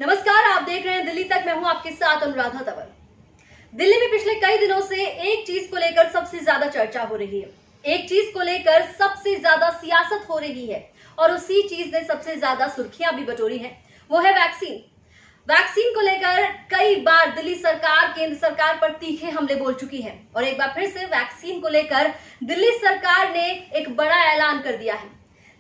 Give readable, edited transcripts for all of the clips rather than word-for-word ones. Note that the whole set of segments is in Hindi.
नमस्कार, आप देख रहे हैं दिल्ली तक। मैं हूं आपके साथ अनुराधा तंवर। दिल्ली में पिछले कई दिनों से एक चीज को लेकर सबसे ज्यादा चर्चा हो रही है, एक चीज को लेकर सबसे ज्यादा सियासत हो रही है और उसी चीज ने सबसे ज्यादा सुर्खियां भी बटोरी हैं। वो है वैक्सीन। वैक्सीन को लेकर कई बार दिल्ली सरकार केंद्र सरकार पर तीखे हमले बोल चुकी है और एक बार फिर से वैक्सीन को लेकर दिल्ली सरकार ने एक बड़ा ऐलान कर दिया है।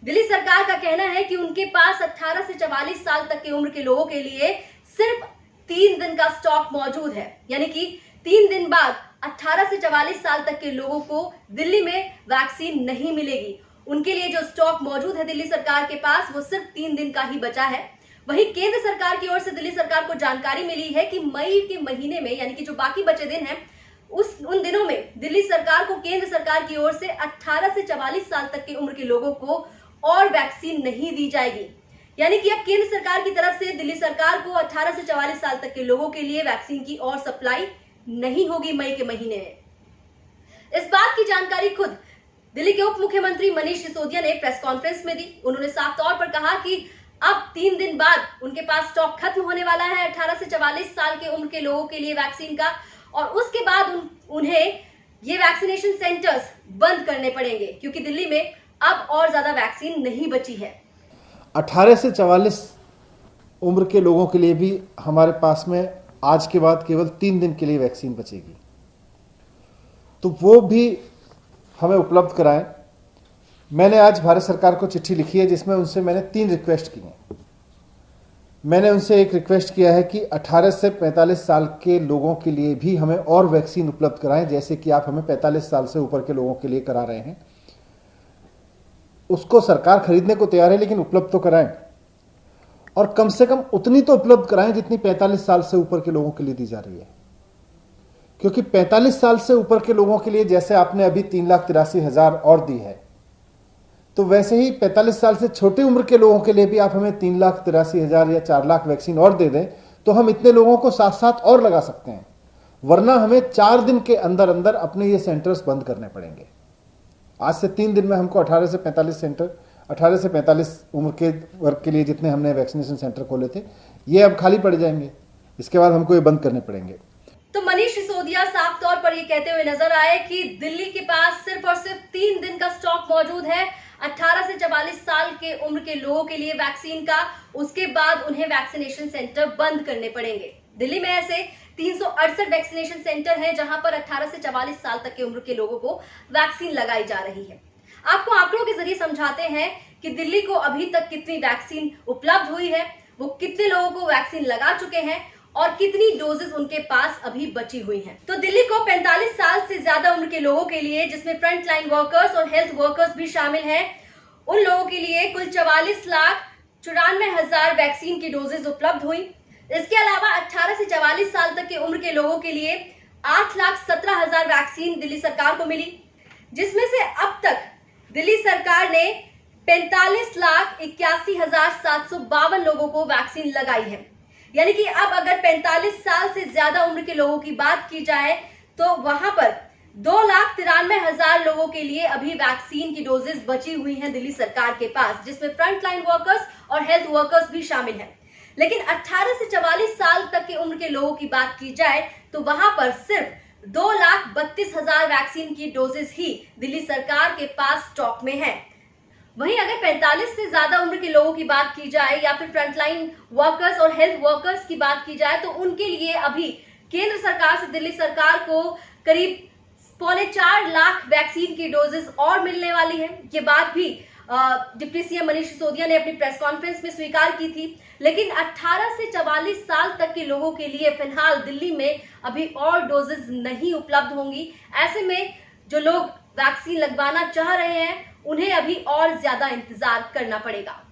दिल्ली सरकार का कहना है कि उनके पास 18 से 44 साल तक की उम्र के लोगों के लिए सिर्फ 3 दिन का स्टॉक मौजूद है, यानी कि 3 दिन बाद 18 से 44 साल तक के लोगों को दिल्ली में वैक्सीन नहीं मिलेगी। उनके लिए जो स्टॉक मौजूद है दिल्ली सरकार के पास वो सिर्फ 3 दिन का ही बचा है। वहीं केंद्र सरकार की ओर से दिल्ली सरकार को जानकारी मिली है कि मई के महीने में, यानी कि जो बाकी बचे दिन हैं, उन दिनों में दिल्ली सरकार को केंद्र सरकार की ओर से 18 से 44 साल तक की उम्र के लोगों को और वैक्सीन नहीं दी जाएगी। यानी कि अब केंद्र सरकार की तरफ से दिल्ली सरकार को 18 से 44 साल तक के लोगों के लिए वैक्सीन की और सप्लाई नहीं होगी मई के महीने में। इस बात की जानकारी खुद दिल्ली के उप मुख्यमंत्री मनीष सिसोदिया ने प्रेस कॉन्फ्रेंस में दी। उन्होंने साफ तौर पर कहा कि अब 3 दिन बाद उनके पास स्टॉक खत्म होने वाला है 18 से 44 साल के उम्र के लोगों के लिए वैक्सीन का, और उसके बाद उन्हें ये वैक्सीनेशन सेंटर्स बंद करने पड़ेंगे क्योंकि दिल्ली में अब और ज्यादा वैक्सीन नहीं बची है। 18 से 44 उम्र के लोगों के लिए भी हमारे पास में आज के बाद केवल 3 दिन के लिए वैक्सीन बचेगी, तो वो भी हमें उपलब्ध कराएं। मैंने आज भारत सरकार को चिट्ठी लिखी है जिसमें उनसे मैंने 3 रिक्वेस्ट की हैं। मैंने उनसे एक रिक्वेस्ट किया है कि 18 से 45 साल के लोगों के लिए भी हमें और वैक्सीन उपलब्ध कराएं, जैसे कि आप हमें 45 साल से ऊपर के लोगों के लिए करा रहे हैं। उसको सरकार खरीदने को तैयार है, लेकिन उपलब्ध तो कराएं, और कम से कम उतनी तो उपलब्ध कराएं जितनी 45 साल से ऊपर के लोगों के लिए दी जा रही है। क्योंकि 45 साल से ऊपर के लोगों के लिए जैसे आपने अभी 3,83,000 और दी है, तो वैसे ही 45 साल से छोटे उम्र के लोगों के लिए भी आप हमें 3,83,000 या 4 लाख वैक्सीन और दे दें तो हम इतने लोगों को साथ साथ और लगा सकते हैं। वरना हमें 4 दिन के अंदर अंदर अपने ये सेंटर्स बंद करने पड़ेंगे। आज से 3 दिन में हमको 18 से 45 सेंटर, 18 से 45 उम्र के वर्ग के लिए जितने हमने वैक्सीनेशन सेंटर खोले थे, ये अब खाली पड़ जाएंगे। इसके बाद हमको ये बंद करने पड़ेंगे। तो मनीष सिसोदिया साफ तौर पर ये कहते हुए नजर आए कि दिल्ली के पास सिर्फ और सिर्फ 3 दिन का स्टॉक मौजूद है 18 से 44 साल के उम्र के लोगों के लिए वैक्सीन का। उसके बाद उन्हें वैक्सीनेशन सेंटर बंद करने पड़ेंगे। दिल्ली में ऐसे 368 वैक्सीनेशन सेंटर हैं जहां पर 18 से 44 साल तक की उम्र के लोगों को वैक्सीन लगाई जा रही है। आपको आंकड़ों के जरिए समझाते हैं कि दिल्ली को अभी तक कितनी वैक्सीन उपलब्ध हुई है, वो कितने लोगों को वैक्सीन लगा चुके हैं और कितनी डोजेस उनके पास अभी बची हुई हैं। तो दिल्ली को 45 साल से ज्यादा उम्र के लोगों के लिए, जिसमें फ्रंट लाइन वर्कर्स और हेल्थ वर्कर्स भी शामिल हैं, उन लोगों के लिए कुल 44,94,000 वैक्सीन की डोजेस उपलब्ध हुई। इसके अलावा 18 से 44 साल तक की उम्र के लोगों के लिए 8,17,000 वैक्सीन दिल्ली सरकार को मिली, जिसमें से अब तक दिल्ली सरकार ने 45,81,752 लोगों को वैक्सीन लगाई है। यानी कि अब अगर 45 साल से ज्यादा उम्र के लोगों की बात की जाए तो वहां पर 2,93,000 लोगों के लिए अभी वैक्सीन की डोजेस बची हुई हैं दिल्ली सरकार के पास, जिसमें फ्रंट लाइन वर्कर्स और हेल्थ वर्कर्स भी शामिल हैं। लेकिन 18 से 44 साल तक की उम्र के लोगों की बात की जाए तो वहां पर सिर्फ 2,32,000 वैक्सीन की डोजेस ही दिल्ली सरकार के पास स्टॉक में है। वहीं अगर 45 से ज्यादा उम्र के लोगों की बात की जाए या फिर फ्रंटलाइन वर्कर्स और हेल्थ वर्कर्स की बात की जाए तो उनके लिए अभी केंद्र सरकार से दिल्ली सरकार को करीब 4.25 लाख वैक्सीन की डोजेस और मिलने वाली है। ये बात भी डिप्टी सीएम मनीष सिसोदिया ने अपनी प्रेस कॉन्फ्रेंस में स्वीकार की थी। लेकिन 18 से 44 साल तक के लोगों के लिए फिलहाल दिल्ली में अभी और डोजेस नहीं उपलब्ध होंगी। ऐसे में जो लोग वैक्सीन लगवाना चाह रहे हैं उन्हें अभी और ज्यादा इंतजार करना पड़ेगा।